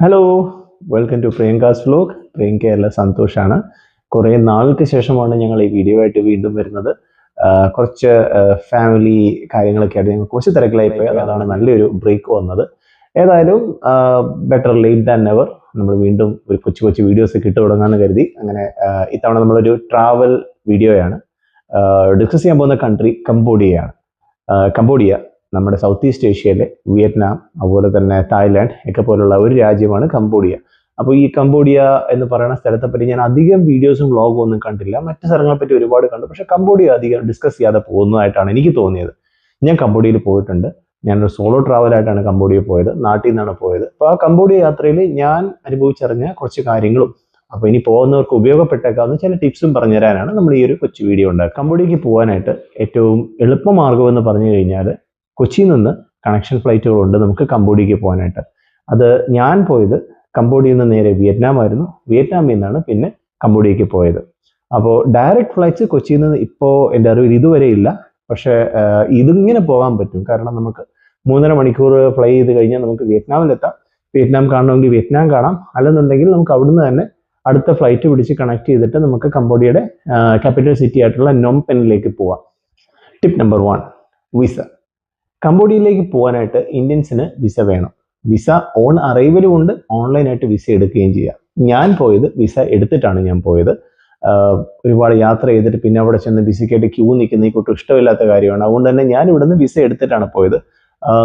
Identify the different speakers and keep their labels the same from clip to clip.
Speaker 1: Hello, welcome to Priyanka's vlog. പ്രിയങ്കയല്ല, സന്തോഷാണ്. കുറേ നാൾക്ക് ശേഷമാണ് ഞങ്ങൾ ഈ വീഡിയോ ആയിട്ട് വീണ്ടും വരുന്നത്. കുറച്ച് ഫാമിലി കാര്യങ്ങളൊക്കെ ആയിട്ട് ഞങ്ങൾ കുറച്ച് തിരക്കിലായി പോയി. അതാണ് നല്ലൊരു ബ്രേക്ക് വന്നത്. ഏതായാലും ബെറ്റർ ലേറ്റ് ദാൻ നെവർ. നമ്മൾ വീണ്ടും ഒരു കൊച്ചു കൊച്ചു വീഡിയോസ് ഇട്ട് തുടങ്ങാമെന്ന് കരുതി. അങ്ങനെ ഇത്തവണ നമ്മളൊരു ട്രാവൽ വീഡിയോയാണ്. ഡിസ്കസ് ചെയ്യാൻ പോകുന്ന കൺട്രി കംബോഡിയയാണ്. കംബോഡിയ നമ്മുടെ സൗത്ത് ഈസ്റ്റ് ഏഷ്യയിലെ വിയറ്റ്നാം, അതുപോലെ തന്നെ തായ്ലാൻഡ് ഒക്കെ പോലുള്ള ഒരു രാജ്യമാണ് കംബോഡിയ. അപ്പോൾ ഈ കംബോഡിയ എന്ന് പറയുന്ന സ്ഥലത്തെ പറ്റി ഞാൻ അധികം വീഡിയോസും വ്ളോഗും ഒന്നും കണ്ടില്ല. മറ്റു സ്ഥലങ്ങളെ പറ്റി ഒരുപാട് കണ്ടു, പക്ഷെ കംബോഡിയ അധികം ഡിസ്കസ് ചെയ്യാതെ പോകുന്നതായിട്ടാണ് എനിക്ക് തോന്നിയത്. ഞാൻ കംബോഡിയയിൽ പോയിട്ടുണ്ട്. ഞാനൊരു സോളോ ട്രാവലായിട്ടാണ് കംബോഡിയ പോയത്. നാട്ടിൽ നിന്നാണ് പോയത്. അപ്പോൾ ആ കംബോഡിയ യാത്രയിൽ ഞാൻ അനുഭവിച്ചറിഞ്ഞ കുറച്ച് കാര്യങ്ങളും അപ്പോൾ ഇനി പോകുന്നവർക്ക് ഉപയോഗപ്പെട്ടേക്കാവുന്ന ചില ടിപ്സും പറഞ്ഞു തരാനാണ് നമ്മൾ ഈ ഒരു കൊച്ചു വീഡിയോ ഉണ്ടാക്കുക. കംബോഡിയയ്ക്ക് പോകാനായിട്ട് ഏറ്റവും എളുപ്പമാർഗ്ഗം എന്ന് പറഞ്ഞു കഴിഞ്ഞാൽ കൊച്ചിയിൽ നിന്ന് കണക്ഷൻ ഫ്ലൈറ്റുകളുണ്ട് നമുക്ക് കംബോഡിയയ്ക്ക് പോകാനായിട്ട്. അത് ഞാൻ പോയത് കംബോഡിയയിൽ നിന്ന് നേരെ വിയറ്റ്നാം ആയിരുന്നു. വിയറ്റ്നാമിൽ നിന്നാണ് പിന്നെ കംബോഡിയയ്ക്ക് പോയത്. അപ്പോൾ ഡയറക്റ്റ് ഫ്ലൈറ്റ്സ് കൊച്ചിയിൽ നിന്ന് ഇപ്പോൾ എൻ്റെ അറിവിൽ ഇതുവരെ ഇല്ല. പക്ഷേ ഇതിങ്ങനെ പോകാൻ പറ്റും. കാരണം നമുക്ക് 3.5 മണിക്കൂർ ഫ്ലൈ ചെയ്ത് കഴിഞ്ഞാൽ നമുക്ക് വിയറ്റ്നാമിലെത്താം. വിയറ്റ്നാം കാണണമെങ്കിൽ വിയറ്റ്നാം കാണാം. അല്ലെന്നുണ്ടെങ്കിൽ നമുക്ക് അവിടുന്ന് തന്നെ അടുത്ത ഫ്ലൈറ്റ് പിടിച്ച് കണക്ട് ചെയ്തിട്ട് നമുക്ക് കംബോഡിയയുടെ ക്യാപിറ്റൽ സിറ്റി ആയിട്ടുള്ള നോംപെനിലേക്ക് പോവാം. Tip number 1, visa. കംബോഡിയയിലേക്ക് പോകാനായിട്ട് ഇന്ത്യൻസിന് വിസ വേണം. വിസ ഓൺ അറൈവലും ഉണ്ട്, ഓൺലൈനായിട്ട് വിസ എടുക്കുകയും ചെയ്യാം. ഞാൻ പോയത് വിസ എടുത്തിട്ടാണ് ഞാൻ പോയത്. ഒരുപാട് യാത്ര ചെയ്തിട്ട് പിന്നെ അവിടെ ചെന്ന് വിസയ്ക്കായിട്ട് ക്യൂ നിൽക്കുന്ന ഈ കൂട്ടും ഇഷ്ടമില്ലാത്ത കാര്യമാണ്. അതുകൊണ്ട് തന്നെ ഞാൻ ഇവിടുന്ന് വിസ എടുത്തിട്ടാണ് പോയത്.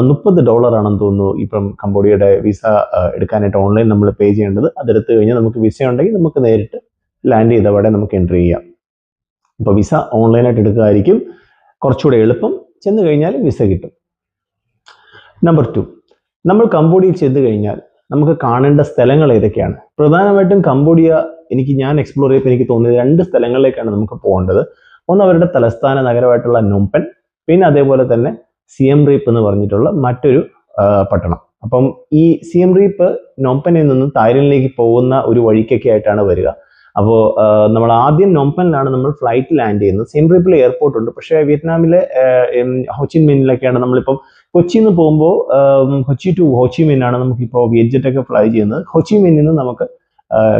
Speaker 1: $30 ആണെന്ന് തോന്നുന്നു ഇപ്പം കംബോഡിയയുടെ വിസ എടുക്കാനായിട്ട് ഓൺലൈൻ നമ്മൾ പേ ചെയ്യേണ്ടത്. അതെടുത്ത് കഴിഞ്ഞാൽ നമുക്ക് വിസ ഉണ്ടെങ്കിൽ നമുക്ക് നേരിട്ട് ലാൻഡ് ചെയ്തവിടെ നമുക്ക് എൻട്രി ചെയ്യാം. അപ്പോൾ വിസ ഓൺലൈനായിട്ട് എടുക്കുകയായിരിക്കും കുറച്ചുകൂടെ എളുപ്പം. ചെന്ന് കഴിഞ്ഞാൽ വിസ കിട്ടും. നമ്പർ 2, നമ്മൾ കംബോഡിയയിൽ ചെന്ന് കഴിഞ്ഞാൽ നമുക്ക് കാണേണ്ട സ്ഥലങ്ങൾ ഏതൊക്കെയാണ്? പ്രധാനമായിട്ടും കംബോഡിയ ഞാൻ എക്സ്പ്ലോർ ചെയ്തപ്പോൾ എനിക്ക് തോന്നിയത് 2 സ്ഥലങ്ങളിലേക്കാണ് നമുക്ക് പോകേണ്ടത്. ഒന്ന് അവരുടെ തലസ്ഥാന നഗരമായിട്ടുള്ള നോംപെൻ, പിന്നെ അതേപോലെ തന്നെ സിയം റീപ്പ് എന്ന് പറഞ്ഞിട്ടുള്ള മറ്റൊരു പട്ടണം. അപ്പം ഈ സിയം റീപ്പ് നോംപെനിൽ നിന്നും തായ്ലൻഡിലേക്ക് പോകുന്ന ഒരു വഴിക്കൊക്കെ ആയിട്ടാണ് വരിക. അപ്പോൾ നമ്മൾ ആദ്യം നോംപെനിലാണ് നമ്മൾ ഫ്ലൈറ്റ് ലാൻഡ് ചെയ്യുന്നത്. സിയം റീപ്പിൽ എയർപോർട്ട് ഉണ്ട്, പക്ഷേ വിയറ്റ്നാമിലെ ഹോച്ചിമിനിലേക്കാണ് നമ്മളിപ്പം കൊച്ചിയിൽ നിന്ന് പോകുമ്പോൾ കൊച്ചി ടു ഹോച്ചിമിനാണ് നമുക്കിപ്പോൾ വിയറ്റ്ജെറ്റൊക്കെ ഫ്ലൈ ചെയ്യുന്നത്. ഹോച്ചിമിനിൽ നിന്ന് നമുക്ക്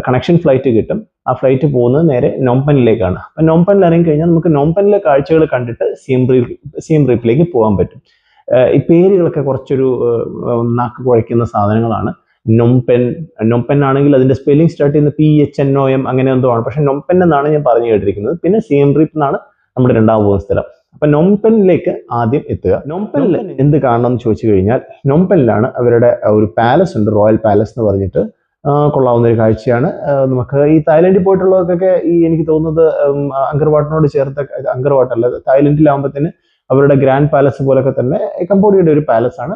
Speaker 1: കണക്ഷൻ ഫ്ലൈറ്റ് കിട്ടും. ആ ഫ്ലൈറ്റ് പോകുന്നത് നേരെ നോംപെനിലേക്കാണ്. അപ്പം നോംപെനിൽ ഇറങ്ങി കഴിഞ്ഞാൽ നമുക്ക് നോംപെനിലെ കാഴ്ചകൾ കണ്ടിട്ട് സിയം റീപ്പിലേക്ക് പോകാൻ പറ്റും. ഈ പേരുകളൊക്കെ കുറച്ചൊരു നാക്ക് കുഴയ്ക്കുന്ന സാധനങ്ങളാണ്. നോംപെൻ ആണെങ്കിൽ അതിന്റെ സ്പെല്ലിംഗ് സ്റ്റാർട്ട് ചെയ്യുന്ന PHNOM അങ്ങനെ എന്തോ ആണ്. പക്ഷെ നോംപെൻ എന്നാണ് ഞാൻ പറഞ്ഞു കേട്ടിരിക്കുന്നത്. പിന്നെ സിയം റീപ്പ് എന്നാണ് നമ്മുടെ രണ്ടാം പോകുന്ന സ്ഥലം. അപ്പൊ നോംപെനിലേക്ക് ആദ്യം എത്തുക. നോംപെനിൽ എന്ത് കാണണം എന്ന് ചോദിച്ചു കഴിഞ്ഞാൽ നോംപെനിലാണ് അവരുടെ ഒരു പാലസ് ഉണ്ട്, റോയൽ പാലസ് എന്ന് പറഞ്ഞിട്ട്. കൊള്ളാവുന്ന ഒരു കാഴ്ചയാണ്. നമുക്ക് ഈ തായ്ലൻഡിൽ പോയിട്ടുള്ളവർക്കൊക്കെ എനിക്ക് തോന്നുന്നത് അങ്കർവാട്ടിനോട് ചേർത്ത, അങ്കർവാട്ടല്ല തായ്ലൻഡിലാകുമ്പോഴത്തേന് അവരുടെ ഗ്രാൻഡ് പാലസ് പോലൊക്കെ തന്നെ കംബോഡിയയുടെ ഒരു പാലസ് ആണ്.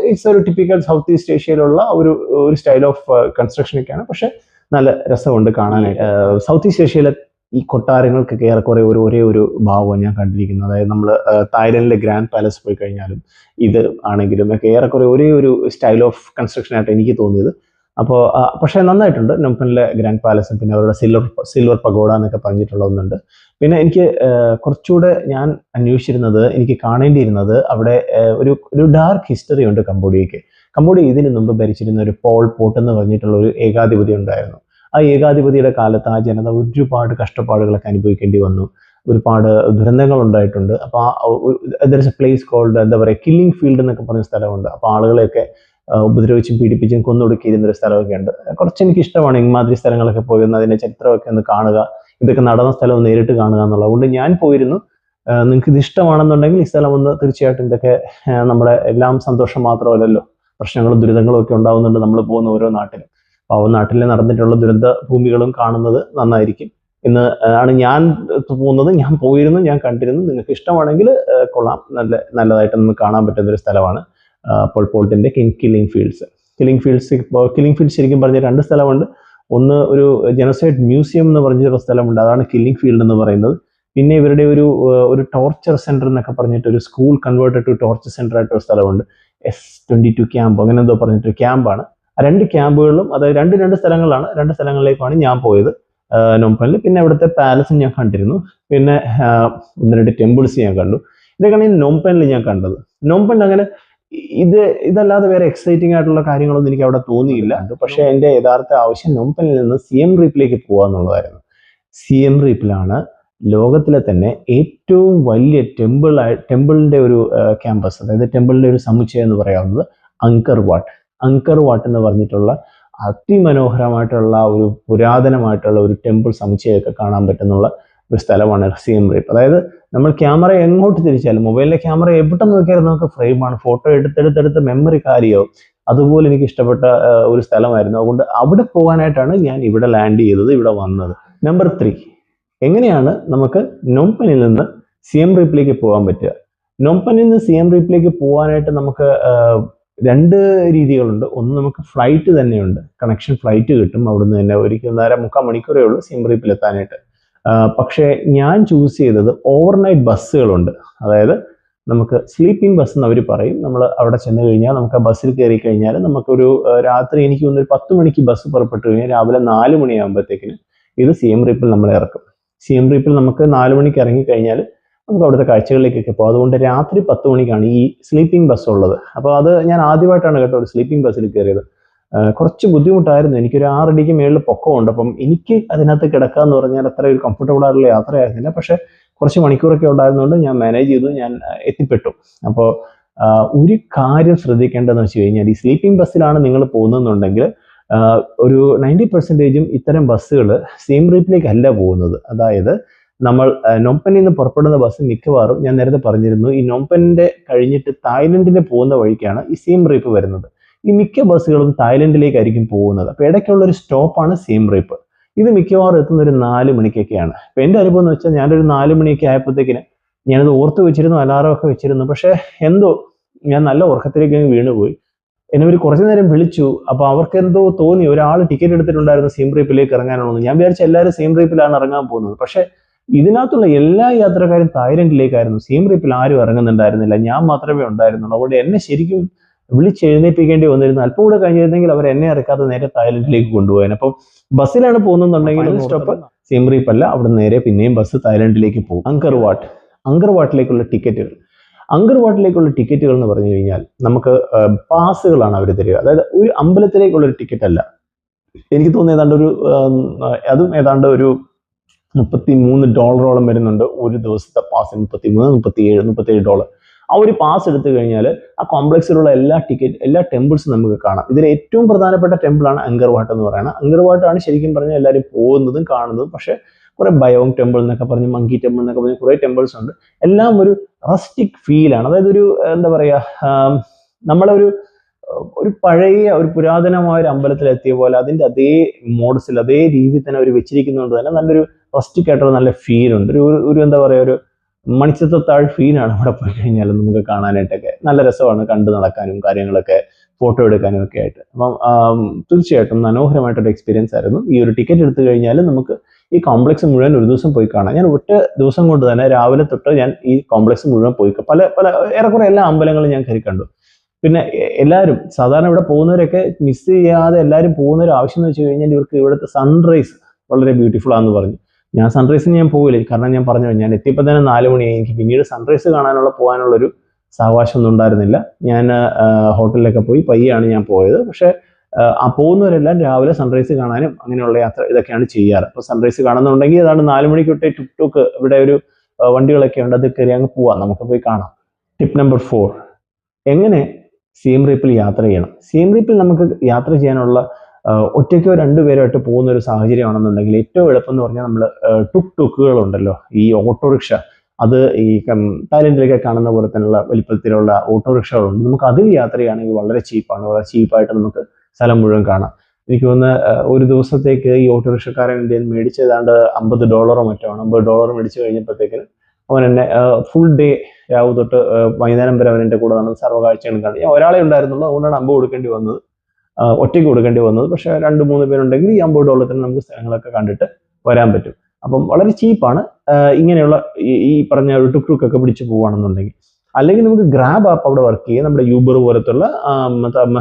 Speaker 1: ഇറ്റ്സ് ഒരു ടിപ്പിക്കൽ സൗത്ത് ഈസ്റ്റ് ഏഷ്യയിലുള്ള ഒരു സ്റ്റൈൽ ഓഫ് കൺസ്ട്രക്ഷൻ ഒക്കെയാണ്. പക്ഷെ നല്ല രസമുണ്ട് കാണാനായിട്ട്. സൗത്ത് ഈസ്റ്റ് ഏഷ്യയിലെ ഈ കൊട്ടാരങ്ങൾക്കൊക്കെ ഏറെക്കുറെ ഒരേ ഒരു ഭാവമാണ് ഞാൻ കണ്ടിരിക്കുന്നത്. അതായത് നമ്മൾ തായ്ലൻഡിലെ ഗ്രാൻഡ് പാലസ് പോയി കഴിഞ്ഞാലും ഇത് ആണെങ്കിലും ഒക്കെ ഏറെക്കുറെ ഒരേ ഒരു സ്റ്റൈൽ ഓഫ് കൺസ്ട്രക്ഷൻ ആയിട്ട് എനിക്ക് തോന്നിയത്. അപ്പോൾ പക്ഷേ നന്നായിട്ടുണ്ട് നോംപെനിലെ ഗ്രാൻഡ് പാലസും പിന്നെ അവരുടെ സിൽവർ പഗോഡ എന്നൊക്കെ പറഞ്ഞിട്ടുള്ള ഒന്നുണ്ട്. പിന്നെ എനിക്ക് കുറച്ചുകൂടെ ഞാൻ അന്വേഷിച്ചിരുന്നത്, എനിക്ക് കാണേണ്ടിയിരുന്നത് അവിടെ ഒരു ഡാർക്ക് ഹിസ്റ്ററി ഉണ്ട് കംബോഡിയയ്ക്ക്. കംബോഡിയ ഇതിനു മുമ്പ് ഭരിച്ചിരുന്ന ഒരു പോൾ പോട്ട് എന്ന് പറഞ്ഞിട്ടുള്ള ഒരു ഏകാധിപതി ഉണ്ടായിരുന്നു. ആ ഏകാധിപതിയുടെ കാലത്ത് ആ ജനത ഒരുപാട് കഷ്ടപ്പാടുകളൊക്കെ അനുഭവിക്കേണ്ടി വന്നു. ഒരുപാട് ദുരന്തങ്ങൾ ഉണ്ടായിട്ടുണ്ട്. അപ്പോൾ there is a place called എന്താ പറയുക, കില്ലിംഗ് ഫീൽഡ് എന്നൊക്കെ പറഞ്ഞ സ്ഥലമുണ്ട്. അപ്പോൾ ആളുകളെയൊക്കെ ഉപദ്രവിച്ചും പീഡിപ്പിച്ചും കൊന്നൊടുക്കിയിരുന്നൊരു സ്ഥലമൊക്കെ ഉണ്ട്. കുറച്ച് എനിക്ക് ഇഷ്ടമാണ് ഇമാതിരി സ്ഥലങ്ങളൊക്കെ പോയിരുന്നത്, അതിൻ്റെ ചരിത്രമൊക്കെ ഒന്ന് കാണുക, ഇതൊക്കെ നടന്ന സ്ഥലം നേരിട്ട് കാണുക എന്നുള്ളത്. അതുകൊണ്ട് ഞാൻ പോയിരുന്നു. നിങ്ങൾക്ക് ഇത് ഇഷ്ടമാണെന്നുണ്ടെങ്കിൽ ഈ സ്ഥലം ഒന്ന് തീർച്ചയായിട്ടും, ഇതൊക്കെ നമ്മുടെ എല്ലാം സന്തോഷം മാത്രമല്ലല്ലോ, പ്രശ്നങ്ങളും ദുരിതങ്ങളും ഒക്കെ ഉണ്ടാവുന്നുണ്ട് നമ്മൾ പോകുന്ന ഓരോ നാട്ടിലും. അപ്പോൾ ആ നാട്ടിൽ നടന്നിട്ടുള്ള ദുരന്ത ഭൂമികളും കാണുന്നത് നന്നായിരിക്കും എന്ന് ആണ് ഞാൻ പോകുന്നത്. ഞാൻ പോയിരുന്നു, ഞാൻ കണ്ടിരുന്നു. നിങ്ങൾക്ക് ഇഷ്ടമാണെങ്കിൽ കൊള്ളാം, നല്ലതായിട്ട് നമുക്ക് കാണാൻ പറ്റുന്ന ഒരു സ്ഥലമാണ് പോൾ പോൾട്ടിന്റെ കില്ലിംഗ് ഫീൽഡ്സ് ശരിക്കും പറഞ്ഞ 2 സ്ഥലമുണ്ട്. ഒന്ന് ഒരു ജനോസൈഡ് മ്യൂസിയം എന്ന് പറഞ്ഞൊരു സ്ഥലമുണ്ട്, അതാണ് കില്ലിംഗ് ഫീൽഡ് എന്ന് പറയുന്നത്. പിന്നെ ഇവരുടെ ഒരു ടോർച്ചർ സെന്റർ എന്നൊക്കെ പറഞ്ഞിട്ട് ഒരു school converted to torture centre ആയിട്ട് ഒരു സ്ഥലമുണ്ട്. S22 ക്യാമ്പ് അങ്ങനെ എന്തോ പറഞ്ഞിട്ടൊരു ക്യാമ്പാണ്. ആ 2 ക്യാമ്പുകളിലും, അതായത് രണ്ട് സ്ഥലങ്ങളാണ്. 2 സ്ഥലങ്ങളിലേക്കാണ് ഞാൻ പോയത് നോംപെനിൽ. പിന്നെ അവിടുത്തെ പാലസും ഞാൻ കണ്ടിരുന്നു. പിന്നെ 1-2 ടെമ്പിൾസ് ഞാൻ കണ്ടു. ഇതൊക്കെയാണ് നോംപെനിൽ ഞാൻ കണ്ടത്. നോംപെൻ അങ്ങനെ ഇതല്ലാതെ വേറെ എക്സൈറ്റിംഗ് ആയിട്ടുള്ള കാര്യങ്ങളൊന്നും എനിക്ക് അവിടെ തോന്നിയില്ല. പക്ഷേ എൻ്റെ യഥാർത്ഥ ആവശ്യം നോംപെനിൽ നിന്ന് സിയം റീപ്പിലേക്ക് പോകുക എന്നുള്ളതായിരുന്നു. സിയം റീപ്പിലാണ് ലോകത്തിലെ തന്നെ ഏറ്റവും വലിയ ടെമ്പിളിൻ്റെ ഒരു ക്യാമ്പസ്, അതായത് ടെമ്പിളിൻ്റെ ഒരു സമുച്ചയം എന്ന് പറയാവുന്നത് അങ്കർ വാട്ട് എന്ന് പറഞ്ഞിട്ടുള്ള അതിമനോഹരമായിട്ടുള്ള ഒരു പുരാതനമായിട്ടുള്ള ഒരു ടെമ്പിൾ സമുച്ചയമൊക്കെ കാണാൻ പറ്റുന്നുള്ള ഒരു സ്ഥലമാണ് സിയം റീപ്പ്. അതായത് നമ്മൾ ക്യാമറ എങ്ങോട്ട് തിരിച്ചാലും, മൊബൈലിലെ ക്യാമറ എവിടെ നോക്കിയാലും നമുക്ക് ഫ്രെയിമാണ്, ഫോട്ടോ എടുത്തെടുത്ത് മെമ്മറി കാര്യമാവും. അതുപോലെ എനിക്ക് ഇഷ്ടപ്പെട്ട ഒരു സ്ഥലമായിരുന്നു. അതുകൊണ്ട് അവിടെ പോകാനായിട്ടാണ് ഞാൻ ഇവിടെ ലാൻഡ് ചെയ്തത്, ഇവിടെ വന്നത്. നമ്പർ 3, എങ്ങനെയാണ് നമുക്ക് നോംപെനിൽ നിന്ന് സിയം റീപ്പിലേക്ക് പോകാൻ പറ്റുക? നോംപെനിൽ നിന്ന് സിയം റീപ്പിലേക്ക് പോകാനായിട്ട് നമുക്ക് 2 രീതികളുണ്ട്. ഒന്ന്, നമുക്ക് ഫ്ലൈറ്റ് തന്നെയുണ്ട്, കണക്ഷൻ ഫ്ലൈറ്റ് കിട്ടും. അവിടുന്ന് തന്നെ 1.5 മണിക്കൂറേ ഉള്ളൂ സിയം റീപ്പിൽ എത്താനായിട്ട്. പക്ഷേ ഞാൻ ചൂസ് ചെയ്തത് ഓവർനൈറ്റ് ബസ്സുകളുണ്ട്. അതായത് നമുക്ക് സ്ലീപ്പിംഗ് ബസ് എന്ന് അവർ പറയും. നമ്മൾ അവിടെ ചെന്ന് കഴിഞ്ഞാൽ നമുക്ക് ആ ബസ്സിൽ കയറി കഴിഞ്ഞാൽ നമുക്കൊരു രാത്രി, എനിക്ക് തോന്നുന്നു 10 മണിക്ക് ബസ് പുറപ്പെട്ടു കഴിഞ്ഞാൽ രാവിലെ 4 മണിയാകുമ്പോഴത്തേക്കിന് ഇത് സിയം റീപ്പിൽ നമ്മളെ ഇറക്കും. സിയം റീപ്പിൽ നമുക്ക് 4 മണിക്ക് ഇറങ്ങിക്കഴിഞ്ഞാൽ നമുക്ക് അവിടുത്തെ കാഴ്ചകളിലേക്കൊക്കെ പോകും. അതുകൊണ്ട് രാത്രി 10 മണിക്കാണ് ഈ സ്ലീപ്പിംഗ് ബസ് ഉള്ളത്. അപ്പോൾ അത് ഞാൻ ആദ്യമായിട്ടാണ് കേട്ടോ ഒരു സ്ലീപ്പിംഗ് ബസ്സിൽ കയറിയത്. കുറച്ച് ബുദ്ധിമുട്ടായിരുന്നു. എനിക്കൊരു 6 അടിക്ക് മേളിൽ പൊക്കമുണ്ട്. അപ്പം എനിക്ക് അതിനകത്ത് കിടക്കുക എന്ന് പറഞ്ഞാൽ അത്ര ഒരു കംഫർട്ടബിൾ ആയിട്ടുള്ള യാത്രയായിരുന്നില്ല. പക്ഷേ കുറച്ച് മണിക്കൂറൊക്കെ ഉണ്ടായിരുന്നുകൊണ്ട് ഞാൻ മാനേജ് ചെയ്തു, ഞാൻ എത്തിപ്പെട്ടു. അപ്പോൾ ഒരു കാര്യം ശ്രദ്ധിക്കേണ്ടതെന്ന് വെച്ച് കഴിഞ്ഞാൽ, ഈ സ്ലീപ്പിംഗ് ബസ്സിലാണ് നിങ്ങൾ പോകുന്നതെന്നുണ്ടെങ്കിൽ ഒരു 90% ഇത്തരം ബസ്സുകൾ സിയം റീപ്പിലേക്കല്ല പോകുന്നത്. അതായത് നമ്മൾ നോംപെനിൽ നിന്ന് പുറപ്പെടുന്ന ബസ് മിക്കവാറും, ഞാൻ നേരത്തെ പറഞ്ഞിരുന്നു, ഈ നോംപെനിന്റെ കഴിഞ്ഞിട്ട് തായ്ലൻഡിന് പോകുന്ന വഴിക്കാണ് ഈ സിയം റീപ്പ് വരുന്നത്. ഈ മിക്ക ബസ്സുകളും തായ്ലൻഡിലേക്കായിരിക്കും പോകുന്നത്. അപ്പോൾ ഇടയ്ക്കുള്ള ഒരു സ്റ്റോപ്പാണ് സിയം റീപ്പ്. ഇത് മിക്കവാറും എത്തുന്ന ഒരു 4 മണിക്കൊക്കെയാണ്. അപ്പോൾ എൻ്റെ അനുഭവം എന്ന് വെച്ചാൽ, ഞാനൊരു 4 മണിയൊക്കെ ആയപ്പോഴത്തേക്കിന് ഞാനത് ഓർത്ത് വെച്ചിരുന്നു, അലാറമൊക്കെ വെച്ചിരുന്നു. പക്ഷേ എന്തോ ഞാൻ നല്ല ഉറക്കത്തിലേക്ക് വീണുപോയി. എന്നെ ഒരു കുറച്ചു നേരം വിളിച്ചു. അപ്പോൾ അവർക്ക് എന്തോ തോന്നി, ഒരാൾ ടിക്കറ്റ് എടുത്തിട്ടുണ്ടായിരുന്നു സിയം റീപ്പിലേക്ക് ഇറങ്ങാനാണെന്ന്. ഞാൻ വിചാരിച്ച എല്ലാവരും സിയം റീപ്പിലാണ് ഇറങ്ങാൻ പോകുന്നത്. പക്ഷേ ഇതിനകത്തുള്ള എല്ലാ യാത്രക്കാരും തായ്ലൻഡിലേക്കായിരുന്നു. സിയം റീപ്പിൽ ആരും ഇറങ്ങുന്നുണ്ടായിരുന്നില്ല, ഞാൻ മാത്രമേ ഉണ്ടായിരുന്നുള്ളൂ. അതുകൊണ്ട് എന്നെ ശരിക്കും വിളിച്ചെഴുന്നേൽപ്പിക്കേണ്ടി വന്നിരുന്നു. അല്പം കൂടെ കഴിഞ്ഞിരുന്നെങ്കിൽ അവർ എന്നെ ഇറക്കാതെ നേരെ തായ്ലൻഡിലേക്ക് കൊണ്ടുപോകാൻ. അപ്പം ബസ്സിലാണ് പോകുന്നുണ്ടെങ്കിൽ സ്റ്റോപ്പ് സിയം റീപ്പ് അല്ല, അവിടെ നേരെ പിന്നെയും ബസ് തായ്ലൻഡിലേക്ക് പോകും. അങ്കർ വാട്ടിലേക്കുള്ള ടിക്കറ്റുകൾ എന്ന് പറഞ്ഞു കഴിഞ്ഞാൽ നമുക്ക് പാസുകളാണ് അവർ തരിക. അതായത് ഒരു അമ്പലത്തിലേക്കുള്ളൊരു ടിക്കറ്റ് അല്ല. എനിക്ക് തോന്നുന്നു അതും ഏതാണ്ട് ഒരു $33 വരുന്നുണ്ട് ഒരു ദിവസത്തെ പാസിന്. 33, 37 $. ആ ഒരു പാസ് എടുത്തു കഴിഞ്ഞാൽ ആ കോംപ്ലക്സിലുള്ള എല്ലാ ടെമ്പിൾസും നമുക്ക് കാണാം. ഇതിൽ ഏറ്റവും പ്രധാനപ്പെട്ട ടെമ്പിളാണ് അങ്കർ വാട്ട് എന്ന് പറയുന്നത്. അങ്കർ വാട്ടാണ് ശരിക്കും പറഞ്ഞാൽ എല്ലാവരും പോകുന്നതും കാണുന്നതും. പക്ഷേ കുറെ ബയോങ് ടെമ്പിൾ എന്നൊക്കെ പറഞ്ഞ്, മങ്കി ടെമ്പിൾ എന്നൊക്കെ പറഞ്ഞ് കുറേ ടെമ്പിൾസ് ഉണ്ട്. എല്ലാം ഒരു റസ്റ്റിക് ഫീലാണ്. അതായത് ഒരു എന്താ പറയുക, നമ്മളൊരു പഴയ ഒരു പുരാതനമായ ഒരു അമ്പലത്തിൽ എത്തിയ പോലെ അതിൻ്റെ അതേ മോഡ്സിൽ അതേ രീതിയിൽ തന്നെ അവർ വെച്ചിരിക്കുന്നതുകൊണ്ട് തന്നെ നല്ലൊരു റസ്റ്റിക് ആയിട്ടുള്ള നല്ല ഫീലുണ്ട്. ഒരു എന്താ പറയുക, ഒരു മണിച്ചിത്രത്താഴ് ഫീലാണ് അവിടെ പോയി കഴിഞ്ഞാൽ നമുക്ക് കാണാനായിട്ടൊക്കെ. നല്ല രസമാണ് കണ്ടു നടക്കാനും കാര്യങ്ങളൊക്കെ ഫോട്ടോ എടുക്കാനും ഒക്കെ ആയിട്ട്. അപ്പം തീർച്ചയായിട്ടും മനോഹരമായിട്ടൊരു എക്സ്പീരിയൻസ് ആയിരുന്നു. ഈ ഒരു ടിക്കറ്റ് എടുത്തു കഴിഞ്ഞാൽ നമുക്ക് ഈ കോംപ്ലക്സ് മുഴുവൻ ഒരു ദിവസം പോയി കാണാം. ഞാൻ ഒറ്റ ദിവസം കൊണ്ട് തന്നെ രാവിലെ തൊട്ട് ഞാൻ ഈ കോംപ്ലക്സ് മുഴുവൻ പോയി പല ഏറെക്കുറെ എല്ലാ അമ്പലങ്ങളും ഞാൻ കയറി കണ്ടു. പിന്നെ എല്ലാവരും സാധാരണ ഇവിടെ പോകുന്നവരൊക്കെ മിസ് ചെയ്യാതെ എല്ലാവരും പോകുന്ന ഒരു ആവശ്യം എന്ന് വെച്ച് കഴിഞ്ഞാൽ, ഇവർക്ക് ഇവിടുത്തെ സൺറൈസ് വളരെ ബ്യൂട്ടിഫുൾ ആണെന്ന് പറഞ്ഞു. ഞാൻ സൺറൈസിന് ഞാൻ പോകില്ല, കാരണം ഞാൻ പറഞ്ഞു ഞാൻ എത്തിയപ്പോൾ തന്നെ 4 മണിയായി. എനിക്ക് പിന്നീട് സൺറൈസ് പോകാനുള്ളൊരു സാവകാശം ഒന്നും ഉണ്ടായിരുന്നില്ല. ഞാൻ ഹോട്ടലിലൊക്കെ പോയി പയ്യാണ് ഞാൻ പോയത്. പക്ഷേ ആ പോകുന്നവരെല്ലാം രാവിലെ സൺറൈസ് കാണാനും അങ്ങനെയുള്ള യാത്ര ഇതൊക്കെയാണ് ചെയ്യാറ്. അപ്പോൾ സൺറൈസ് കാണുന്നുണ്ടെങ്കിൽ ഏതാണ്ട് 4 മണിക്ക് തൊട്ടേ ടുക്ക് ഇവിടെ ഒരു വണ്ടികളൊക്കെ ഉണ്ട്, അത് കയറി അങ്ങ് പോവാം, നമുക്ക് പോയി കാണാം. ടിപ്പ് നമ്പർ 4, എങ്ങനെ സിയം റീപ്പിൽ യാത്ര ചെയ്യണം. സിയം റീപ്പിൽ നമുക്ക് യാത്ര ചെയ്യാനുള്ള ഒറ്റയ്ക്കോ 2 പേരോ ആയിട്ട് പോകുന്ന ഒരു സാഹചര്യമാണെന്നുണ്ടെങ്കിൽ ഏറ്റവും എളുപ്പം എന്ന് പറഞ്ഞാൽ നമ്മൾ ടുക്കുകളുണ്ടല്ലോ, ഈ ഓട്ടോറിക്ഷ. അത് ഈ തായ്ലൻഡിലൊക്കെ കാണുന്ന പോലെ തന്നെയുള്ള വലിപ്പത്തിലുള്ള ഓട്ടോറിക്ഷകളുണ്ട്. നമുക്ക് അതിൽ യാത്ര ചെയ്യുകയാണെങ്കിൽ വളരെ ചീപ്പാണ്. വളരെ ചീപ്പായിട്ട് നമുക്ക് സ്ഥലം മുഴുവൻ കാണാം. എനിക്ക് തോന്നുന്ന ഒരു ദിവസത്തേക്ക് ഈ ഓട്ടോറിക്ഷക്കാരൻ എൻ്റെ മേടിച്ച് ഏതാണ്ട് $50 മറ്റോ ആണ്. $50 മേടിച്ച് കഴിഞ്ഞപ്പോഴത്തേക്കിന് അവൻ എന്നെ ഫുൾ ഡേ രാവിലെ തൊട്ട് വൈകുന്നേരം വരെ അവൻ എൻ്റെ കൂടെ നടന്ന് സർവ്വകാഴ്ചകളും കണ്ടു. ഞാൻ ഒരാളെ ഉണ്ടായിരുന്നുള്ളൂ, അതുകൊണ്ടാണ് ഒറ്റയ്ക്ക് കൊടുക്കേണ്ടി വന്നത്. പക്ഷേ 2-3 പേരുണ്ടെങ്കിൽ ഈ $50 നമുക്ക് സ്ഥലങ്ങളൊക്കെ കണ്ടിട്ട് വരാൻ പറ്റും. അപ്പം വളരെ ചീപ്പാണ് ഇങ്ങനെയുള്ള ഈ പറഞ്ഞ ഒരു ടുക്ക് പിടിച്ച് പോവുകയാണെന്നുണ്ടെങ്കിൽ. അല്ലെങ്കിൽ നമുക്ക് ഗ്രാബ് ആപ്പ് അവിടെ വർക്ക് ചെയ്യും. നമ്മുടെ യൂബർ പോലത്തുള്ള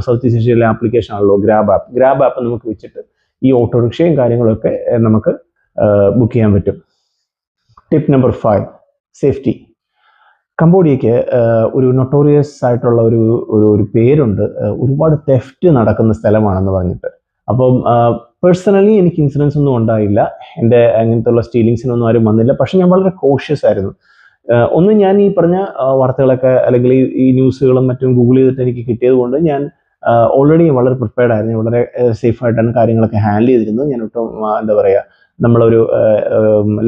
Speaker 1: സൗത്ത് ഈസ്റ്റ് ഏഷ്യയിലെ ആപ്ലിക്കേഷൻ ആണല്ലോ ഗ്രാബ് ആപ്പ് നമുക്ക് വെച്ചിട്ട് ഈ ഓട്ടോറിക്ഷയും കാര്യങ്ങളൊക്കെ നമുക്ക് ബുക്ക് ചെയ്യാൻ പറ്റും. Tip number 5, safety. കംബോഡിയയ്ക്ക് ഒരു നൊട്ടോറിയസ് ആയിട്ടുള്ള ഒരു പേരുണ്ട്. ഒരുപാട് തെഫ്റ്റ് നടക്കുന്ന സ്ഥലമാണെന്ന് പറഞ്ഞിട്ട്. അപ്പം പേഴ്സണലി എനിക്ക് ഇൻസിഡൻസ് ഒന്നും ഉണ്ടായില്ല. എൻ്റെ അങ്ങനത്തുള്ള സ്റ്റീലിങ്സിനൊന്നും ആരും വന്നില്ല. പക്ഷെ ഞാൻ വളരെ കോഷ്യസ് ആയിരുന്നു. ഒന്ന് ഞാൻ ഈ പറഞ്ഞ വാർത്തകളൊക്കെ അല്ലെങ്കിൽ ഈ ന്യൂസുകളും മറ്റും ഗൂഗിൾ ചെയ്തിട്ട് എനിക്ക് കിട്ടിയത് കൊണ്ട് ഞാൻ ഓൾറെഡി വളരെ പ്രിപ്പയർഡ് ആയിരുന്നു. വളരെ സേഫ് ആയിട്ടാണ് കാര്യങ്ങളൊക്കെ ഹാൻഡിൽ ചെയ്തിരുന്നത്. ഞാൻ ഒട്ടും എന്താ പറയുക, നമ്മളൊരു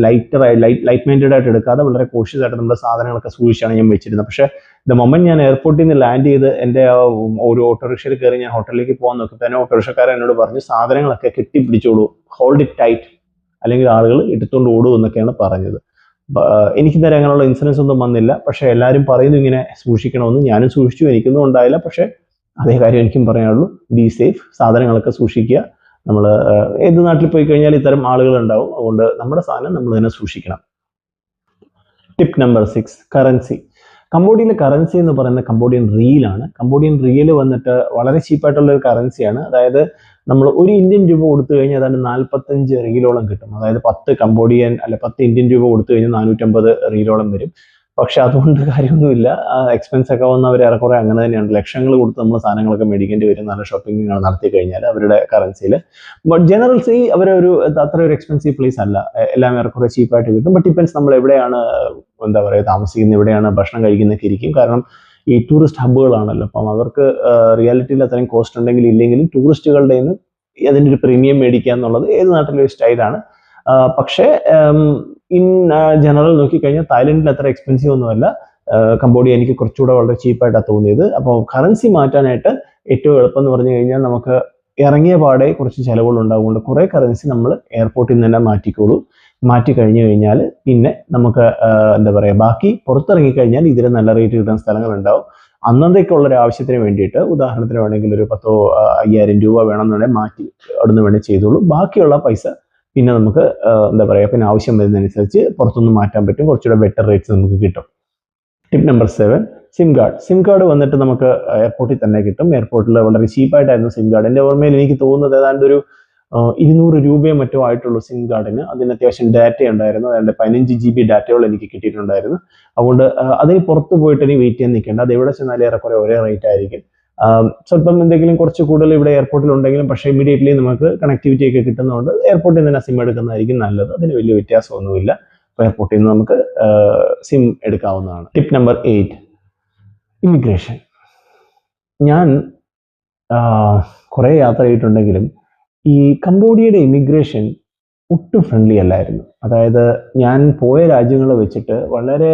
Speaker 1: ലൈറ്റ് മൈൻഡഡ് ആയിട്ട് എടുക്കാതെ വളരെ കോഷ്യസ് ആയിട്ട് നമ്മുടെ സാധനങ്ങളൊക്കെ സൂക്ഷിച്ചാണ് ഞാൻ വെച്ചിരുന്നത്. പക്ഷേ ദ മൊമെന്റ് ഞാൻ എയർപോർട്ടിൽ നിന്ന് ലാൻഡ് ചെയ്ത് എൻ്റെ ഒരു ഓട്ടോറിക്ഷയിൽ കയറി ഞാൻ ഹോട്ടലിലേക്ക് പോകാൻ നോക്കിയപ്പോൾ തന്നെ ഓട്ടോറിക്ഷക്കാരൻ എന്നോട് പറഞ്ഞു, സാധനങ്ങളൊക്കെ കെട്ടിപ്പിടിച്ചോളൂ, ഹോൾഡ് ഇറ്റ് ടൈറ്റ്, അല്ലെങ്കിൽ ആളുകൾ എടുത്തുകൊണ്ട് ഓടും എന്നൊക്കെയാണ് പറഞ്ഞത്. എനിക്ക് നേരെ അങ്ങനെയുള്ള ഇൻസിഡൻസ് ഒന്നും വന്നില്ല. പക്ഷേ എല്ലാവരും പറയുന്നു ഇങ്ങനെ സൂക്ഷിക്കണമെന്ന്. ഞാനും സൂക്ഷിച്ചു, എനിക്കൊന്നും ഉണ്ടായില്ല. പക്ഷേ അതേ കാര്യം എനിക്കും പറയാനുള്ളൂ, ബി സേഫ്, സാധനങ്ങളൊക്കെ സൂക്ഷിക്കുക. നമ്മൾ ഏത് നാട്ടിൽ പോയി കഴിഞ്ഞാൽ ഇത്തരം ആളുകൾ ഉണ്ടാവും. അതുകൊണ്ട് നമ്മുടെ സാധനം നമ്മൾ തന്നെ സൂക്ഷിക്കണം. Tip number 6, currency. കംബോഡിയയിലെ കറൻസി എന്ന് പറയുന്നത് കംബോഡിയൻ റിയലാണ്. കംബോഡിയൻ റിയൽ വന്നിട്ട് വളരെ ചീപ്പായിട്ടുള്ള ഒരു കറൻസിയാണ്. അതായത് നമ്മൾ ഒരു ഇന്ത്യൻ രൂപ കൊടുത്തു കഴിഞ്ഞാൽ അതായത് 45 റിയലോളം കിട്ടും. അതായത് 10 ഇന്ത്യൻ രൂപ കൊടുത്തു കഴിഞ്ഞാൽ 450 റിയലോളം വരും. പക്ഷെ അതുകൊണ്ട് കാര്യമൊന്നുമില്ല. എക്സ്പെൻസ് ഒക്കെ വന്നവർ ഏറെക്കുറെ അങ്ങനെ തന്നെയാണ്. ലക്ഷങ്ങൾ കൊടുത്ത് നമ്മൾ സാധനങ്ങളൊക്കെ മേടിക്കേണ്ടി വരും നല്ല ഷോപ്പിംഗ് നടത്തി കഴിഞ്ഞാൽ അവരുടെ കറൻസിയിൽ. ബട്ട് ജനറൽസി അവരൊരു അത്ര ഒരു എക്സ്പെൻസീവ് പ്ലേസ് അല്ല. എല്ലാം ഏറെക്കുറെ ചീപ്പായിട്ട് കിട്ടും. ബട്ട് ഡിപ്പെൻസ് നമ്മൾ എവിടെയാണ് എന്താ പറയുക താമസിക്കുന്നത്, എവിടെയാണ് ഭക്ഷണം കഴിക്കുന്നതൊക്കെ ഇരിക്കും. കാരണം ഈ ടൂറിസ്റ്റ് ഹബ്ബുകളാണല്ലോ. അപ്പം അവർക്ക് റിയാലിറ്റിയിൽ അത്രയും കോസ്റ്റ് ഉണ്ടെങ്കിൽ ഇല്ലെങ്കിലും ടൂറിസ്റ്റുകളുടെ നിന്ന് അതിൻ്റെ ഒരു പ്രീമിയം മേടിക്കുക എന്നുള്ളത് ഏത് നാട്ടിലെ ഒരു സ്റ്റൈലാണ്. പക്ഷേ ഇൻ ജനറൽ നോക്കിക്കഴിഞ്ഞാൽ തായ്ലൻഡിൽ അത്ര എക്സ്പെൻസീവ് ഒന്നുമല്ല. കംബോഡിയ എനിക്ക് കുറച്ചുകൂടെ വളരെ ചീപ്പായിട്ടാണ് തോന്നിയത്. അപ്പോൾ കറൻസി മാറ്റാനായിട്ട് ഏറ്റവും എളുപ്പം എന്ന് പറഞ്ഞു കഴിഞ്ഞാൽ നമുക്ക് ഇറങ്ങിയ പാടെ കുറച്ച് ചിലവുകൾ ഉണ്ടാകുകൊണ്ട് കുറേ കറൻസി നമ്മൾ എയർപോർട്ടിൽ നിന്ന് തന്നെ മാറ്റിക്കോളൂ. മാറ്റി കഴിഞ്ഞു കഴിഞ്ഞാൽ പിന്നെ നമുക്ക് എന്താ പറയുക, ബാക്കി പുറത്തിറങ്ങിക്കഴിഞ്ഞാൽ ഇതിന് നല്ല റേറ്റ് കിട്ടുന്ന സ്ഥലങ്ങളുണ്ടാവും. അന്നത്തേക്കുള്ള ഒരു ആവശ്യത്തിന് വേണ്ടിയിട്ട്, ഉദാഹരണത്തിന് വേണമെങ്കിൽ ഒരു 10,000-5,000 രൂപ വേണമെന്നുണ്ടെങ്കിൽ മാറ്റി അവിടുന്ന് വേണേൽ ചെയ്തോളൂ. ബാക്കിയുള്ള പൈസ പിന്നെ നമുക്ക് എന്താ പറയുക, പിന്നെ ആവശ്യം വരുന്നതനുസരിച്ച് പുറത്തുനിന്ന് മാറ്റാൻ പറ്റും. കുറച്ചുകൂടെ ബെറ്റർ റേറ്റ്സ് നമുക്ക് കിട്ടും. Tip number 7, SIM card. SIM card വന്നിട്ട് നമുക്ക് എയർപോർട്ടിൽ തന്നെ കിട്ടും. എയർപോർട്ടിൽ വളരെ ചീപ്പായിട്ടായിരുന്നു സിം കാർഡ്. എൻ്റെ ഓർമ്മയിൽ എനിക്ക് തോന്നുന്നത് ഏതാണ്ട് ഒരു 200 രൂപയോ മറ്റോ ആയിട്ടുള്ളൂ സിം കാർഡിന്. അതിന് അത്യാവശ്യം ഡാറ്റ ഉണ്ടായിരുന്നു. അതുകൊണ്ട് 15 GB ഡാറ്റകൾ എനിക്ക് കിട്ടിയിട്ടുണ്ടായിരുന്നു. അതുകൊണ്ട് അതിന് പുറത്ത് പോയിട്ട് ഇനി വെയിറ്റ് ചെയ്യാൻ നിൽക്കേണ്ട. അത് എവിടെ ചെന്നാലും ഏറെക്കുറെ ഒരേ റേറ്റ് ആയിരിക്കും. സ്വല്പം എന്തെങ്കിലും കുറച്ച് കൂടുതൽ ഇവിടെ എയർപോർട്ടിൽ ഉണ്ടെങ്കിലും പക്ഷേ ഇമീഡിയറ്റ്ലി നമുക്ക് കണക്ടിവിറ്റി ഒക്കെ കിട്ടുന്നതുകൊണ്ട് എയർപോർട്ടിൽ നിന്ന് തന്നെ സിം എടുക്കുന്നതായിരിക്കും നല്ലത്. അതിന് വലിയ വ്യത്യാസമൊന്നുമില്ല. എയർപോർട്ടിൽ നിന്ന് നമുക്ക് സിം എടുക്കാവുന്നതാണ്. Tip number 8, immigration. ഞാൻ കുറേ യാത്ര ചെയ്തിട്ടുണ്ടെങ്കിലും ഈ കംബോഡിയയുടെ ഇമിഗ്രേഷൻ ഒട്ടും ഫ്രണ്ട്ലി അല്ലായിരുന്നു. അതായത് ഞാൻ പോയ രാജ്യങ്ങളെ വെച്ചിട്ട് വളരെ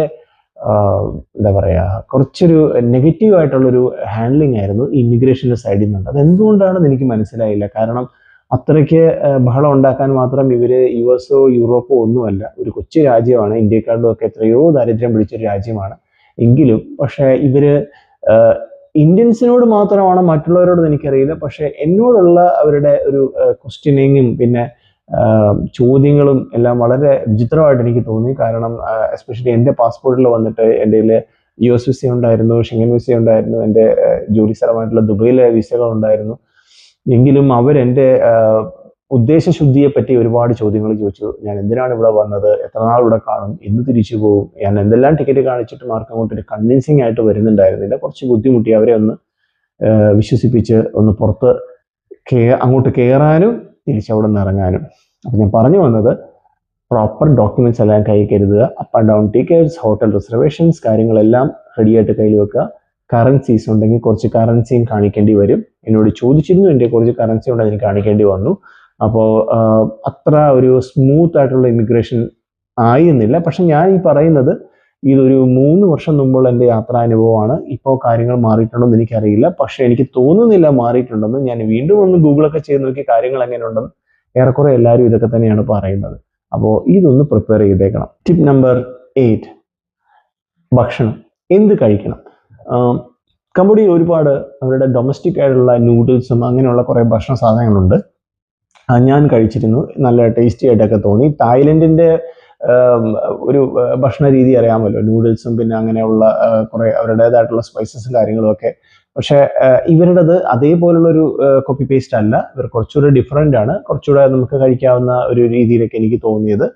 Speaker 1: എന്താ പറയുക, കുറച്ചൊരു നെഗറ്റീവ് ആയിട്ടുള്ളൊരു ഹാൻഡ്ലിംഗ് ആയിരുന്നു ഈ ഇമിഗ്രേഷൻ്റെ സൈഡിൽ നിന്നുണ്ട്. അതെന്തുകൊണ്ടാണെന്ന് എനിക്ക് മനസ്സിലായില്ല. കാരണം അത്രയ്ക്ക് ബഹളം ഉണ്ടാക്കാൻ മാത്രം ഇവർ US-ഓ യൂറോപ്പോ ഒന്നുമല്ല. ഒരു കൊച്ചു രാജ്യമാണ്. ഇന്ത്യക്കാരുടെ ഒക്കെ എത്രയോ ദാരിദ്ര്യം പിടിച്ചൊരു രാജ്യമാണ്. എങ്കിലും പക്ഷേ ഇവർ ഇന്ത്യൻസിനോട് മാത്രമാണ്, മറ്റുള്ളവരോട് എനിക്കറിയില്ല. പക്ഷേ എന്നോടുള്ള അവരുടെ ഒരു ക്വസ്റ്റ്യനിങ്ങും പിന്നെ ചോദ്യങ്ങളും എല്ലാം വളരെ വിചിത്രമായിട്ട് എനിക്ക് തോന്നി. കാരണം എസ്പെഷ്യലി എൻ്റെ പാസ്പോർട്ടിൽ വന്നിട്ട് എൻ്റെ കയ്യിൽ US വിസ ഉണ്ടായിരുന്നു, ഷെങ്കൻ വിസ ഉണ്ടായിരുന്നു, എൻ്റെ ജോലി സ്ഥലമായിട്ടുള്ള ദുബൈയിലെ വിസകൾ ഉണ്ടായിരുന്നു. എങ്കിലും അവരെൻ്റെ ഉദ്ദേശശുദ്ധിയെ പറ്റി ഒരുപാട് ചോദ്യങ്ങൾ ചോദിച്ചു. ഞാൻ എന്തിനാണ് ഇവിടെ വന്നത്, എത്ര നാൾ ഇവിടെ കാണും, എന്ന് തിരിച്ചു പോകും, ഞാൻ എന്തെല്ലാം ടിക്കറ്റ് കാണിച്ചിട്ടും ആർക്കും അങ്ങോട്ടൊരു കൺവിൻസിങ് ആയിട്ട് വരുന്നുണ്ടായിരുന്നില്ല. കുറച്ച് ബുദ്ധിമുട്ടി അവരെ ഒന്ന് വിശ്വസിപ്പിച്ച് ഒന്ന് പുറത്ത് അങ്ങോട്ട് കയറാനും തിരിച്ചവിടെ നിന്ന് ഇറങ്ങാനും. അപ്പം ഞാൻ പറഞ്ഞു വന്നത്, പ്രോപ്പർ ഡോക്യുമെന്റ്സ് എല്ലാം കയ്യിൽ കരുതുക. Up and down tickets, hotel reservations, കാര്യങ്ങളെല്ലാം റെഡിയായിട്ട് കയ്യിൽ വെക്കുക. കറൻസീസ് ഉണ്ടെങ്കിൽ കുറച്ച് കറൻസിയും കാണിക്കേണ്ടി വരും. എന്നോട് ചോദിച്ചിരുന്നു, എൻ്റെ കുറച്ച് കറൻസി ഉണ്ട്, അതിന് കാണിക്കേണ്ടി വന്നു. അപ്പോൾ അത്ര ഒരു സ്മൂത്ത് ആയിട്ടുള്ള ഇമിഗ്രേഷൻ ആയിരുന്നില്ല. പക്ഷെ ഞാൻ ഈ പറയുന്നത് ഇതൊരു 3 വർഷം മുമ്പുള്ള എൻ്റെ യാത്രാനുഭവമാണ്. ഇപ്പോൾ കാര്യങ്ങൾ മാറിയിട്ടുണ്ടോ എന്ന് എനിക്കറിയില്ല. പക്ഷെ എനിക്ക് തോന്നുന്നില്ല മാറിയിട്ടുണ്ടെന്ന്. ഞാൻ വീണ്ടും ഒന്ന് ഗൂഗിളൊക്കെ ചെയ്ത് നോക്കി കാര്യങ്ങൾ എങ്ങനെയുണ്ടെന്ന്. ഏറെക്കുറെ എല്ലാവരും ഇതൊക്കെ തന്നെയാണ് പറയുന്നത്. അപ്പോൾ ഇതൊന്ന് പ്രിപ്പയർ ചെയ്തേക്കണം. ടിപ്പ് നമ്പർ 8, ഭക്ഷണം. എന്ത് കഴിക്കണം? കംബോഡിയയിൽ ഒരുപാട് അവരുടെ ഡൊമസ്റ്റിക് ആയിട്ടുള്ള നൂഡിൽസും അങ്ങനെയുള്ള കുറേ ഭക്ഷണ സാധനങ്ങളുണ്ട്. ഞാൻ കഴിച്ചിരുന്നു. നല്ല ടേസ്റ്റി ആയിട്ടൊക്കെ തോന്നി. തായ്ലൻഡിൻ്റെ ഒരു ഭക്ഷണ രീതി അറിയാമല്ലോ, നൂഡിൽസും പിന്നെ അങ്ങനെയുള്ള കുറേ അവരുടേതായിട്ടുള്ള സ്പൈസസും കാര്യങ്ങളുമൊക്കെ. പക്ഷേ ഇവരുടേത് അതേപോലുള്ളൊരു കോപ്പി പേസ്റ്റ് അല്ല. ഇവർ കുറച്ചുകൂടെ ഡിഫറെൻ്റ് ആണ്. കുറച്ചുകൂടെ നമുക്ക് കഴിക്കാവുന്ന ഒരു രീതിയിലൊക്കെ എനിക്ക് തോന്നിയത്.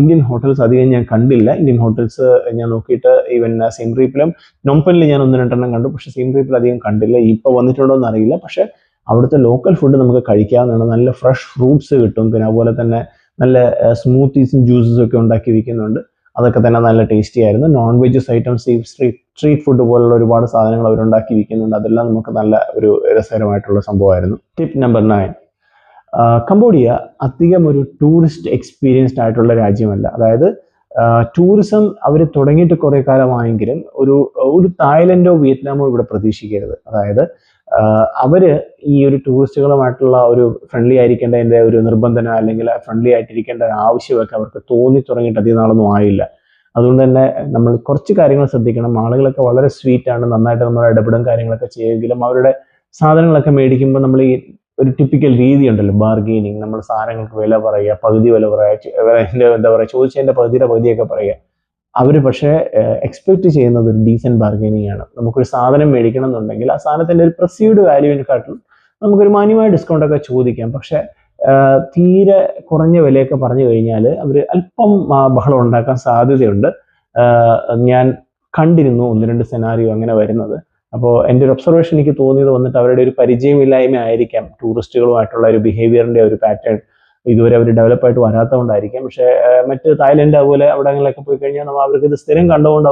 Speaker 1: ഇന്ത്യൻ ഹോട്ടൽസ് അധികം ഞാൻ കണ്ടില്ല. ഇന്ത്യൻ ഹോട്ടൽസ് ഞാൻ നോക്കിയിട്ട് ഈവൻ സിം റീപ്പിലും നോംപെനിൽ ഞാൻ 1-2 കണ്ടു. പക്ഷേ സിം റീപ്പിൽ അധികം കണ്ടില്ല. ഇപ്പോൾ വന്നിട്ടുണ്ടോ എന്ന് അറിയില്ല. പക്ഷേ അവിടുത്തെ ലോക്കൽ ഫുഡ് നമുക്ക് കഴിക്കാവുന്നതാണ്. നല്ല ഫ്രഷ് ഫ്രൂട്ട്സ് കിട്ടും. പിന്നെ അതുപോലെ തന്നെ നല്ല സ്മൂത്തീസും ജ്യൂസസും ഒക്കെ ഉണ്ടാക്കി വിൽക്കുന്നുണ്ട്. അതൊക്കെ തന്നെ നല്ല ടേസ്റ്റി ആയിരുന്നു. നോൺ വെജസ് ഐറ്റംസ്, ഈ സ്ട്രീറ്റ് ഫുഡ് പോലുള്ള ഒരുപാട് സാധനങ്ങൾ അവരുണ്ടാക്കി വിൽക്കുന്നുണ്ട്. അതെല്ലാം നമുക്ക് നല്ല ഒരു രസകരമായിട്ടുള്ള സംഭവമായിരുന്നു. ടിപ്പ് നമ്പർ 9, കംബോഡിയ അധികം ഒരു ടൂറിസ്റ്റ് എക്സ്പീരിയൻസ്ഡ് ആയിട്ടുള്ള രാജ്യമല്ല. അതായത് ടൂറിസം അവർ തുടങ്ങിയിട്ട് കുറേ കാലമായെങ്കിലും ഒരു തായ്ലൻഡോ വിയറ്റ്നാമോ ഇവിടെ പ്രതീക്ഷിക്കരുത്. അതായത് അവര് ഈ ഒരു ടൂറിസ്റ്റുകളുമായിട്ടുള്ള ഒരു ഫ്രണ്ട്ലി ആയിരിക്കേണ്ടതിൻ്റെ ഒരു നിർബന്ധന, അല്ലെങ്കിൽ ഫ്രണ്ട്ലി ആയിട്ടിരിക്കേണ്ട ഒരു ആവശ്യമൊക്കെ അവർക്ക് തോന്നി തുടങ്ങിയിട്ട് അധികം നാളൊന്നും ആയില്ല. അതുകൊണ്ട് തന്നെ നമ്മൾ കുറച്ച് കാര്യങ്ങൾ ശ്രദ്ധിക്കണം. ആളുകളൊക്കെ വളരെ സ്വീറ്റാണ്, നന്നായിട്ട് നമ്മൾ ഇടപെടും കാര്യങ്ങളൊക്കെ ചെയ്യുമെങ്കിലും അവരുടെ സാധനങ്ങളൊക്കെ മേടിക്കുമ്പോൾ നമ്മൾ ഈ ഒരു ടിപ്പിക്കൽ രീതി ഉണ്ടല്ലോ, ബാർഗെയിനിങ്. നമ്മൾ സാധനങ്ങൾക്ക് വില പറയുക, പകുതി വില പറയുക, എന്താ പറയുക, ചോദിച്ചതിൻ്റെ പകുതിയൊക്കെ പറയുക. അവർ പക്ഷേ എക്സ്പെക്റ്റ് ചെയ്യുന്നത് ഒരു ഡീസൻറ്റ് ബാർഗെയിനിങ് ആണ്. നമുക്കൊരു സാധനം മേടിക്കണം എന്നുണ്ടെങ്കിൽ ആ സാധനത്തിൻ്റെ ഒരു പെർസീവ്ഡ് വാല്യൂവിനെക്കാട്ടിലും നമുക്കൊരു മാന്യമായ ഡിസ്കൗണ്ടൊക്കെ ചോദിക്കാം. പക്ഷേ തീരെ കുറഞ്ഞ വിലയൊക്കെ പറഞ്ഞു കഴിഞ്ഞാൽ അവർ അല്പം ബഹളം ഉണ്ടാക്കാൻ സാധ്യതയുണ്ട്. ഞാൻ കണ്ടിരുന്നു 1-2 സെനാരിയോ അങ്ങനെ വരുന്നത്. അപ്പോൾ എൻ്റെ ഒരു ഒബ്സർവേഷൻ എനിക്ക് തോന്നിയത് വന്നിട്ട് അവരുടെ ഒരു പരിചയമില്ലായ്മ ആയിരിക്കാം. ടൂറിസ്റ്റുകളുമായിട്ടുള്ള ഒരു ബിഹേവിയറിൻ്റെ ഒരു പാറ്റേൺ ഇതുവരെ അവർ ഡെവലപ്പായിട്ട് വരാത്തതുകൊണ്ടായിരിക്കാം. പക്ഷേ മറ്റ് തായ്ലൻഡ് അതുപോലെ അവിടങ്ങളിലൊക്കെ പോയി കഴിഞ്ഞാൽ അവർക്ക് ഇത് സ്ഥിരം കണ്ടുകൊണ്ട്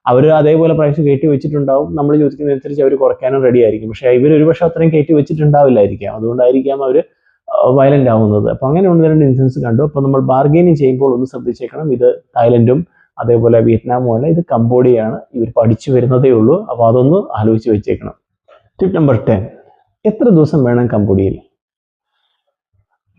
Speaker 1: അവർ അതേപോലെ പ്രൈസ് കയറ്റി വെച്ചിട്ടുണ്ടാവും. നമ്മൾ ചോദിക്കുന്നതനുസരിച്ച് അവർ കുറയ്ക്കാനും റെഡി ആയിരിക്കും. പക്ഷേ ഇവർ ഒരുപക്ഷെ അത്രയും കയറ്റി വെച്ചിട്ടുണ്ടാവില്ലായിരിക്കാം. അതുകൊണ്ടായിരിക്കാം അവർ വയലൻ്റ് ആവുന്നത്. അപ്പോൾ അങ്ങനെ 1-2 ഇൻസിഡൻസ് കണ്ടു. അപ്പോൾ നമ്മൾ ബാർഗെയിനിങ് ചെയ്യുമ്പോൾ ഒന്ന് ശ്രദ്ധിച്ചേക്കണം. ഇത് തായ്ലൻഡും അതേപോലെ വിയറ്റ്നാമും അല്ല, ഇത് കംബോഡിയയാണ്. ഇവർ പഠിച്ചു വരുന്നതേ ഉള്ളൂ. അപ്പോൾ അതൊന്ന് ആലോചിച്ച് വെച്ചേക്കണം. ടിപ്പ് നമ്പർ 10, എത്ര ദിവസം വേണം കംബോഡിയയിൽ?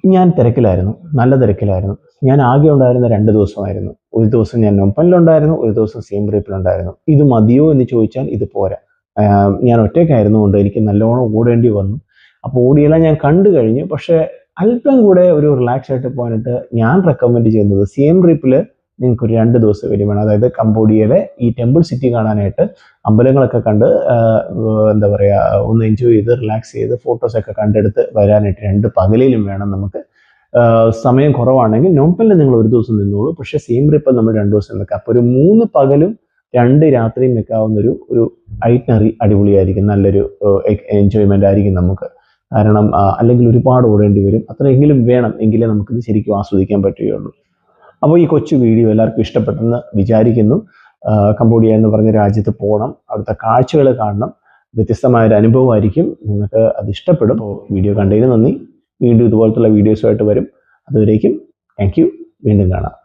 Speaker 1: ഞാൻ തിരക്കിലായിരുന്നു, നല്ല തിരക്കിലായിരുന്നു. ഞാൻ ആകെ ഉണ്ടായിരുന്ന 2 ദിവസമായിരുന്നു. ഒരു ദിവസം ഞാൻ നോംപെനിലുണ്ടായിരുന്നു, ഒരു ദിവസം സിയം റീപ്പിലുണ്ടായിരുന്നു. ഇത് മതിയോ എന്ന് ചോദിച്ചാൽ ഇത് പോരാ. ഞാൻ ഒറ്റയ്ക്കായിരുന്നുകൊണ്ട് എനിക്ക് നല്ലോണം ഓടേണ്ടി വന്നു. അപ്പോൾ ഓടിയെല്ലാം ഞാൻ കണ്ടു കഴിഞ്ഞു. പക്ഷേ അല്പം കൂടെ ഒരു റിലാക്സ് ആയിട്ട് പോകാനായിട്ട് ഞാൻ റെക്കമെൻഡ് ചെയ്യുന്നത് സിയം റീപ്പിൽ നിങ്ങൾക്ക് ഒരു 2 ദിവസം വരും വേണം. അതായത് കംബോഡിയയിലെ ഈ ടെമ്പിൾ സിറ്റി കാണാനായിട്ട്, അമ്പലങ്ങളൊക്കെ കണ്ട് എന്താ പറയുക, ഒന്ന് എൻജോയ് ചെയ്ത് റിലാക്സ് ചെയ്ത് ഫോട്ടോസൊക്കെ കണ്ടെടുത്ത് വരാനായിട്ട് 2 പകലിലും വേണം നമുക്ക്. സമയം കുറവാണെങ്കിൽ നോംപെനിൽ നിങ്ങൾ ഒരു ദിവസം നിന്നോളൂ. പക്ഷേ സിയം റീപ്പിൽ നമ്മൾ 2 ദിവസം നിൽക്കാം. അപ്പോൾ ഒരു 3 പകലും 2 രാത്രിയും നിൽക്കാവുന്ന ഒരു ഐറ്റിനറി അടിപൊളിയായിരിക്കും. നല്ലൊരു എൻജോയ്മെൻ്റ് ആയിരിക്കും നമുക്ക്. കാരണം അല്ലെങ്കിൽ ഒരുപാട് ഓടേണ്ടി വരും. അത്രയെങ്കിലും വേണം, എങ്കിലേ നമുക്കിത് ശരിക്കും ആസ്വദിക്കാൻ പറ്റുകയുള്ളൂ. അപ്പോൾ ഈ കൊച്ചു വീഡിയോ എല്ലാവർക്കും ഇഷ്ടപ്പെട്ടെന്ന് വിചാരിക്കുന്നു. കംബോഡിയ എന്ന് പറഞ്ഞ രാജ്യത്ത് പോകണം, അവിടുത്തെ കാഴ്ചകൾ കാണണം. വ്യത്യസ്തമായൊരു അനുഭവമായിരിക്കും. നിങ്ങൾക്ക് അത് ഇഷ്ടപ്പെടും. വീഡിയോ കണ്ടതിന് നന്ദി. വീണ്ടും ഇതുപോലത്തുള്ള വീഡിയോസുമായിട്ട് വരും. അതുവരേക്കും താങ്ക് യു. വീണ്ടും കാണാം.